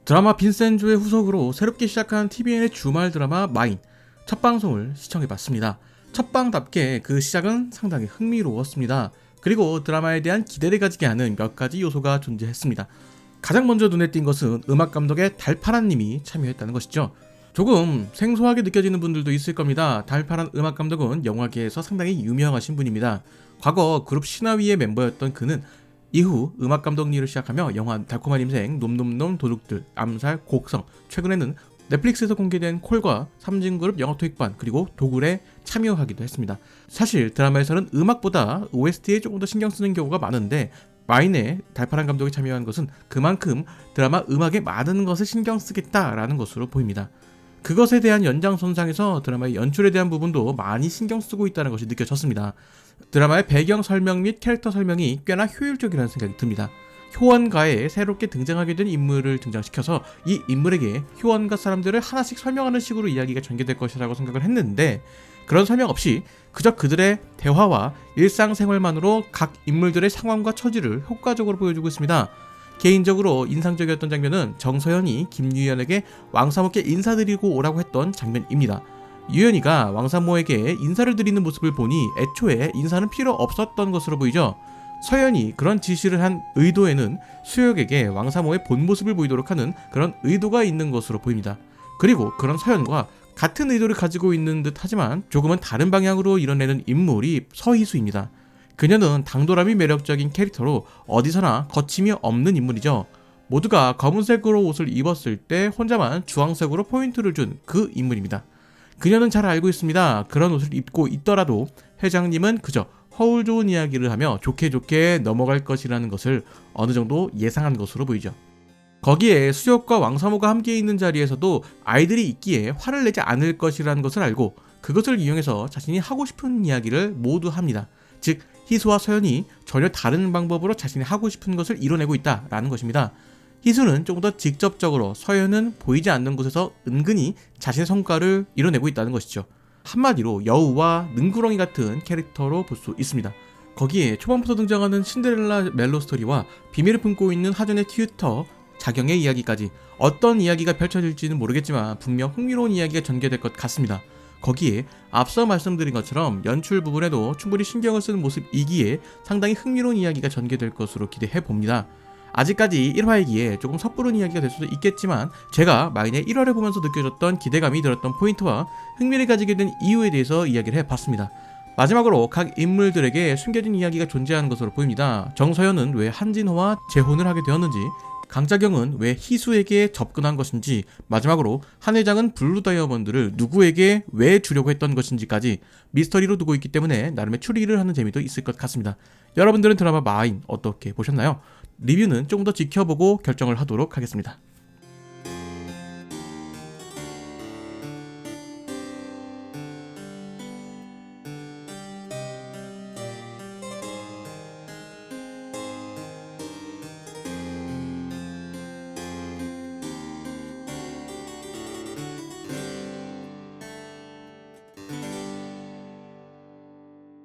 드라마 빈센조의 후속으로 새롭게 시작한 TVN의 주말 드라마 마인 첫 방송을 시청해봤습니다. 첫방답게 그 시작은 상당히 흥미로웠습니다. 그리고 드라마에 대한 기대를 가지게 하는 몇 가지 요소가 존재했습니다. 가장 먼저 눈에 띈 것은 음악감독의 달파란님이 참여했다는 것이죠. 조금 생소하게 느껴지는 분들도 있을 겁니다. 달파란 음악감독은 영화계에서 상당히 유명하신 분입니다. 과거 그룹 시나위의 멤버였던 그는 이후 음악감독 일을 시작하며 영화 달콤한 인생, 놈놈놈, 도둑들, 암살, 곡성, 최근에는 넷플릭스에서 공개된 콜과 삼진그룹 영화토익반 그리고 도굴에 참여하기도 했습니다. 사실 드라마에서는 음악보다 OST에 조금 더 신경 쓰는 경우가 많은데 마인에 달파란 감독이 참여한 것은 그만큼 드라마 음악에 많은 것을 신경 쓰겠다라는 것으로 보입니다. 그것에 대한 연장선상에서 드라마의 연출에 대한 부분도 많이 신경 쓰고 있다는 것이 느껴졌습니다. 드라마의 배경 설명 및 캐릭터 설명이 꽤나 효율적이라는 생각이 듭니다. 효원가에 새롭게 등장하게 된 인물을 등장시켜서 이 인물에게 효원가 사람들을 하나씩 설명하는 식으로 이야기가 전개될 것이라고 생각을 했는데 그런 설명 없이 그저 그들의 대화와 일상생활만으로 각 인물들의 상황과 처지를 효과적으로 보여주고 있습니다. 개인적으로 인상적이었던 장면은 정서연이 김유연에게 왕사모께 인사드리고 오라고 했던 장면입니다. 유연이가 왕사모에게 인사를 드리는 모습을 보니 애초에 인사는 필요 없었던 것으로 보이죠. 서연이 그런 지시를 한 의도에는 수혁에게 왕사모의 본 모습을 보이도록 하는 그런 의도가 있는 것으로 보입니다. 그리고 그런 서연과 같은 의도를 가지고 있는 듯 하지만 조금은 다른 방향으로 이뤄내는 인물이 서희수입니다. 그녀는 당돌함이 매력적인 캐릭터로 어디서나 거침이 없는 인물이죠. 모두가 검은색으로 옷을 입었을 때 혼자만 주황색으로 포인트를 준 그 인물입니다. 그녀는 잘 알고 있습니다. 그런 옷을 입고 있더라도 회장님은 그저 허울 좋은 이야기를 하며 좋게 좋게 넘어갈 것이라는 것을 어느 정도 예상한 것으로 보이죠. 거기에 수혁과 왕사모가 함께 있는 자리에서도 아이들이 있기에 화를 내지 않을 것이라는 것을 알고 그것을 이용해서 자신이 하고 싶은 이야기를 모두 합니다. 즉 희수와 서연이 전혀 다른 방법으로 자신이 하고 싶은 것을 이뤄내고 있다라는 것입니다. 희수는 조금 더 직접적으로, 서연은 보이지 않는 곳에서 은근히 자신의 성과를 이뤄내고 있다는 것이죠. 한마디로 여우와 능구렁이 같은 캐릭터로 볼 수 있습니다. 거기에 초반부터 등장하는 신데렐라 멜로 스토리와 비밀을 품고 있는 하전의 튜터 자경의 이야기까지 어떤 이야기가 펼쳐질지는 모르겠지만 분명 흥미로운 이야기가 전개될 것 같습니다. 거기에 앞서 말씀드린 것처럼 연출 부분에도 충분히 신경을 쓰는 모습이기에 상당히 흥미로운 이야기가 전개될 것으로 기대해 봅니다. 아직까지 1화이기에 조금 섣부른 이야기가 될 수도 있겠지만 제가 마인의 1화를 보면서 느껴졌던 기대감이 들었던 포인트와 흥미를 가지게 된 이유에 대해서 이야기를 해봤습니다. 마지막으로 각 인물들에게 숨겨진 이야기가 존재하는 것으로 보입니다. 정서연은 왜 한진호와 재혼을 하게 되었는지, 강자경은 왜 희수에게 접근한 것인지, 마지막으로 한 회장은 블루 다이아몬드를 누구에게 왜 주려고 했던 것인지까지 미스터리로 두고 있기 때문에 나름의 추리를 하는 재미도 있을 것 같습니다. 여러분들은 드라마 마인 어떻게 보셨나요? 리뷰는 조금 더 지켜보고 결정을 하도록 하겠습니다.